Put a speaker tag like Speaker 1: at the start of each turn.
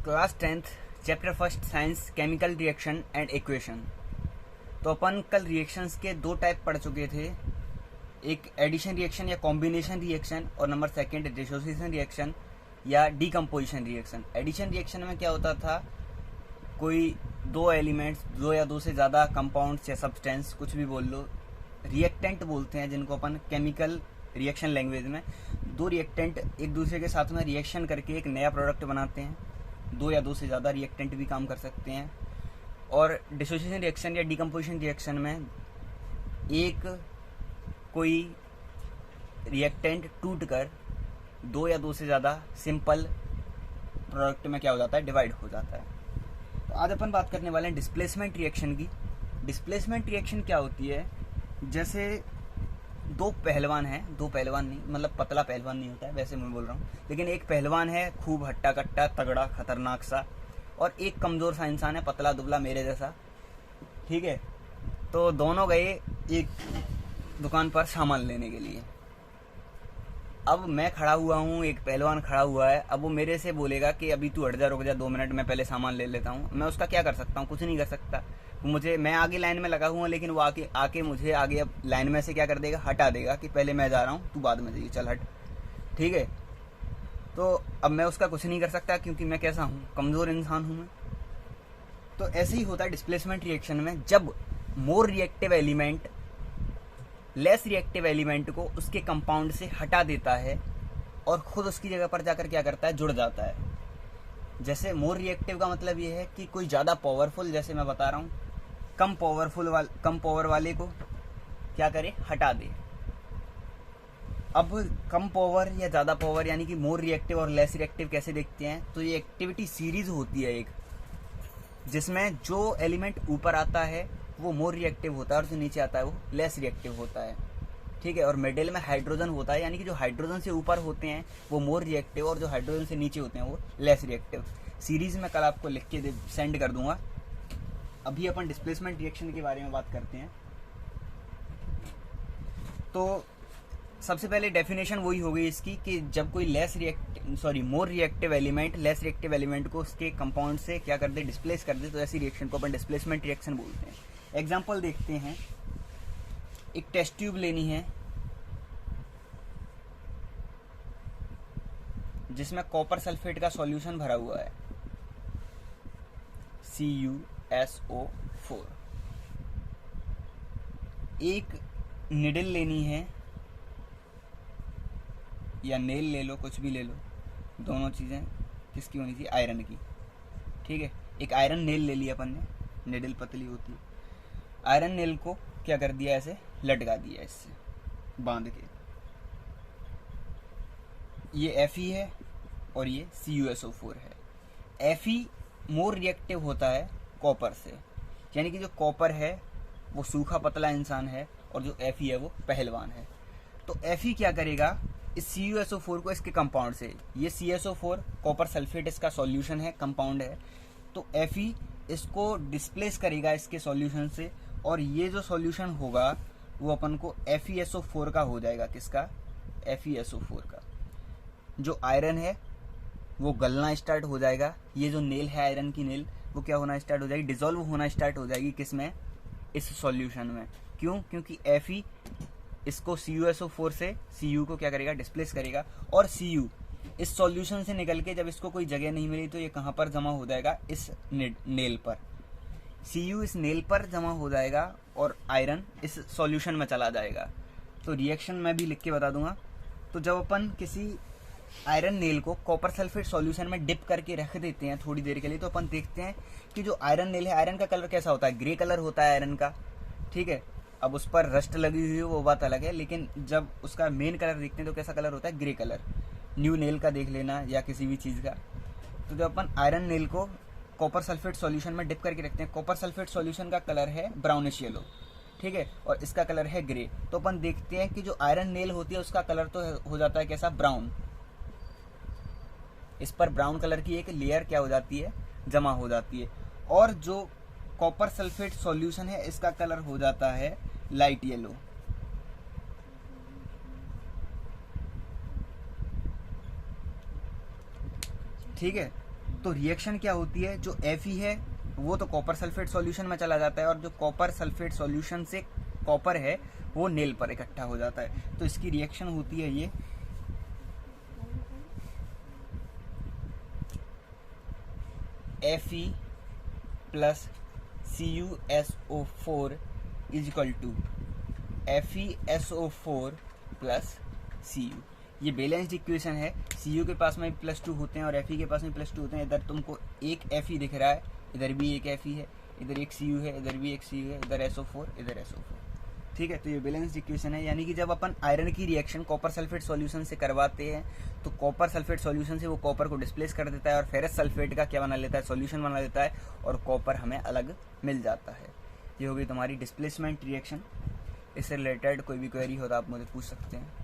Speaker 1: Class 10th chapter first science chemical reaction and equation. तो अपन कल reactions के दो टाइप पढ़ चुके थे, एक एडिशन रिएक्शन या कॉम्बिनेशन रिएक्शन और नंबर सेकंड डिसोसिएशन रिएक्शन या डीकम्पोजिशन रिएक्शन। एडिशन रिएक्शन में क्या होता था, कोई दो एलिमेंट्स, दो या दो से ज़्यादा कंपाउंड्स या सब्सटेंस, कुछ भी बोल लो, रिएक्टेंट बोलते हैं जिनको अपन केमिकल रिएक्शन लैंग्वेज में। दो रिएक्टेंट एक दूसरे के साथ में रिएक्शन करके एक नया प्रोडक्ट बनाते हैं। दो या दो से ज़्यादा रिएक्टेंट भी काम कर सकते हैं। और डिसोसिएशन रिएक्शन या डीकम्पोजिशन रिएक्शन में एक कोई रिएक्टेंट टूट कर दो या दो से ज़्यादा सिंपल प्रोडक्ट में क्या हो जाता है, डिवाइड हो जाता है। तो आज अपन बात करने वाले हैं डिस्प्लेसमेंट रिएक्शन की। डिस्प्लेसमेंट रिएक्शन क्या होती है, जैसे दो पहलवान हैं, दो पहलवान नहीं, मतलब पतला पहलवान नहीं होता है वैसे मैं बोल रहा हूँ, लेकिन एक पहलवान है खूब हट्टा कट्टा तगड़ा खतरनाक सा, और एक कमज़ोर सा इंसान है पतला दुबला मेरे जैसा, ठीक है। तो दोनों गए एक दुकान पर सामान लेने के लिए। अब मैं खड़ा हुआ हूँ, एक पहलवान खड़ा हुआ है। अब वो मेरे से बोलेगा कि अभी तू हट जा, रुक जा 2 मिनट, मैं पहले सामान ले लेता हूँ। मैं उसका क्या कर सकता हूँ, कुछ नहीं कर सकता। मैं आगे लाइन में लगा हुआ, लेकिन वो आके मुझे आगे अब लाइन में से क्या कर देगा, हटा देगा कि पहले मैं जा रहा हूँ, तू बाद में जाइए, चल हट, ठीक है। तो अब मैं उसका कुछ नहीं कर सकता क्योंकि मैं कैसा हूँ, कमज़ोर इंसान हूँ मैं। तो ऐसे ही होता है डिस्प्लेसमेंट रिएक्शन में, जब more reactive element less reactive element को उसके कंपाउंड से हटा देता है और खुद उसकी जगह पर जाकर क्या करता है, जुड़ जाता है। जैसे मोर रिएक्टिव का मतलब ये है कि कोई ज़्यादा पावरफुल, जैसे मैं बता रहा हूँ, कम पावर वाले को क्या करे, हटा दे। अब कम पावर या ज़्यादा पावर यानी कि मोर रिएक्टिव और लेस रिएक्टिव कैसे देखते हैं, तो ये एक्टिविटी सीरीज होती है एक, जिसमें जो एलिमेंट ऊपर आता है वो मोर रिएक्टिव होता है और जो नीचे आता है वो लेस रिएक्टिव होता है, ठीक है। और मिडिल में हाइड्रोजन होता है, यानी कि जो हाइड्रोजन से ऊपर होते हैं वो मोर रिएक्टिव और जो हाइड्रोजन से नीचे होते हैं वो लेस रिएक्टिव। सीरीज में कल आपको लिख के सेंड कर दूंगा। अभी अपन डिस्प्लेसमेंट रिएक्शन के बारे में बात करते हैं। तो सबसे पहले डेफिनेशन वही हो गई इसकी कि जब कोई more reactive element less reactive element को उसके कंपाउंड से क्या कर दे, डिस्प्लेस कर दे, तो ऐसी रिएक्शन को अपन डिस्प्लेसमेंट रिएक्शन बोलते हैं। एग्जांपल देखते हैं। एक टेस्ट ट्यूब लेनी है जिसमें कॉपर सल्फेट का सॉल्यूशन भरा हुआ है, CuSO4। एक निडल लेनी है, या नेल ले लो, कुछ भी ले लो, दोनों चीज़ें किसकी होनी चाहिए, आयरन की, ठीक है। एक आयरन नेल ले लिया अपन ने, निडल पतली होती है। आयरन नेल को क्या कर दिया, ऐसे लटका दिया इससे बांध के। ये Fe है और ये CuSO4 है। Fe मोर रिएक्टिव होता है कॉपर से, यानी कि जो कॉपर है वो सूखा पतला इंसान है और जो Fe है वो पहलवान है। तो Fe क्या करेगा, इस CuSO4 को इसके कंपाउंड से, ये CSO4 कॉपर सल्फेट इसका सॉल्यूशन है, कंपाउंड है, तो Fe इसको डिस्प्लेस करेगा इसके सॉल्यूशन से, और ये जो सॉल्यूशन होगा वो अपन को FeSO4 का हो जाएगा। किसका, FeSO4 का। जो आयरन है वो गलना स्टार्ट हो जाएगा, ये जो नेल है आयरन की नेल वो क्या होना स्टार्ट हो जाएगी, डिसॉल्व होना स्टार्ट हो जाएगी, किसमें, इस सॉल्यूशन में। क्यों, क्योंकि Fe इसको CuSO4 से Cu को क्या करेगा, डिस्प्लेस करेगा, और Cu इस सॉल्यूशन से निकल के जब इसको कोई जगह नहीं मिली तो ये कहाँ पर जमा हो जाएगा, इस नेल पर। Cu इस नेल पर जमा हो जाएगा और आयरन इस सॉल्यूशन में चला जाएगा। तो रिएक्शन मैं भी लिख के बता दूंगा। तो जब अपन किसी आयरन नेल को कॉपर सल्फेट सॉल्यूशन में डिप करके रख देते हैं थोड़ी देर के लिए, तो अपन देखते हैं कि जो आयरन नेल है, आयरन का कलर कैसा होता है, ग्रे कलर होता है आयरन का, ठीक है। अब उस पर रस्ट लगी हुई है वो बात अलग है, लेकिन जब उसका मेन कलर देखते हैं तो कैसा कलर होता है, ग्रे कलर। न्यू नेल का देख लेना या किसी भी चीज़ का। तो जब अपन आयरन नेल को कॉपर सल्फेट सॉल्यूशन में डिप करके रखते हैं, कॉपर सल्फेट सॉल्यूशन का कलर है ब्राउनिश येलो, ठीक है, और इसका कलर है ग्रे। तो अपन देखते हैं कि जो आयरन नेल होती है उसका कलर तो हो जाता है कैसा, ब्राउन। इस पर ब्राउन कलर की एक लेयर क्या हो जाती है, जमा हो जाती है। और जो कॉपर सल्फेट सॉल्यूशन है इसका कलर हो जाता है लाइट येलो। ठीक है। तो रिएक्शन क्या होती है, जो Fe है वो तो कॉपर सल्फेट सॉल्यूशन में चला जाता है, और जो कॉपर सल्फेट सॉल्यूशन से कॉपर है वो नेल पर इकट्ठा हो जाता है। तो इसकी रिएक्शन होती है ये Fe plus CuSO4 is equal to FeSO4 plus Cu। ये बैलेंस्ड इक्वेशन है। Cu के पास में +2 होते हैं और Fe के पास में +2 होते हैं। इधर तुमको एक Fe दिख रहा है, इधर भी एक Fe है, इधर एक Cu है, इधर भी एक Cu है, इधर SO4, इधर SO4। ठीक है, तो ये बैलेंस्ड इक्वेशन है। यानी कि जब अपन आयरन की रिएक्शन कॉपर सल्फेट सॉल्यूशन से करवाते हैं तो कॉपर सल्फेट सॉल्यूशन से वो कॉपर को डिस्प्लेस कर देता है और फेरस सल्फेट का क्या बना लेता है, सॉल्यूशन बना लेता है, और कॉपर हमें अलग मिल जाता है। ये हो गई तुम्हारी डिस्प्लेसमेंट रिएक्शन। इससे रिलेटेड कोई भी क्वेरी हो तो आप मुझे पूछ सकते हैं।